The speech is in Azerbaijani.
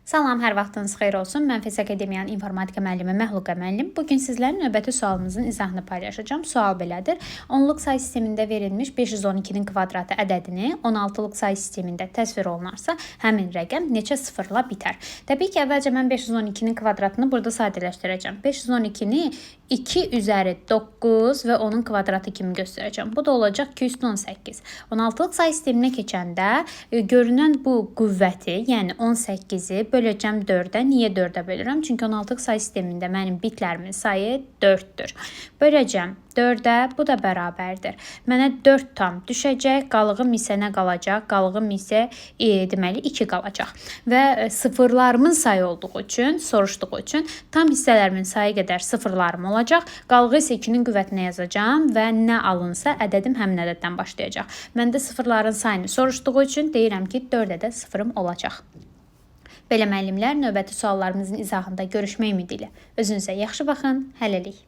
Salam, hər vaxtınız xeyir olsun. Mən FES Akademiyanın informatika müəllimi Məxluqə müəllim. Bugün sizlərlə növbəti sualımızın izahını paylaşacağım. Sual belədir. 10-luq say sistemində verilmiş 512-nin kvadratı ədədini 16-lıq say sistemində təsvir olunarsa, həmin rəqəm neçə sıfırla bitər? Təbii ki, əvvəlcə mən 512-nin kvadratını burada sadələşdirəcəm. 512-ni 2 üzəri 9 və onun kvadratı kimi göstərəcəm. Bu da olacaq 218. 16-lıq say sisteminə keçəndə görünən bu qüvvəti, yəni 18-i böləcəm 4-ə. Niyə 4-ə bölürəm? Çünki 16-lıq say sistemində mənim bitlərimin sayı 4-dür. Böləcəm 4-ə, bu da bərabərdir. Mənə 4 tam düşəcək, qalığım isə nə qalacaq? Qalığım isə deməli 2 qalacaq. Və sıfırlarımın sayı olduğu üçün, soruşduğu üçün tam hissələrimin sayı qədər sıfırlarım olacaq. Qalığı isə 2-nin qüvvətinə yazacağam və nə alınsa ədədim həmin ədəddən başlayacaq. Məndə sıfırların sayını soruşduğu üçün deyirəm ki, 4-ə də sıfırım olacaq. Belə müəllimlər, növbəti suallarımızın izahında görüşmək ümidi ilə. Özünüzə yaxşı baxın, hələlik.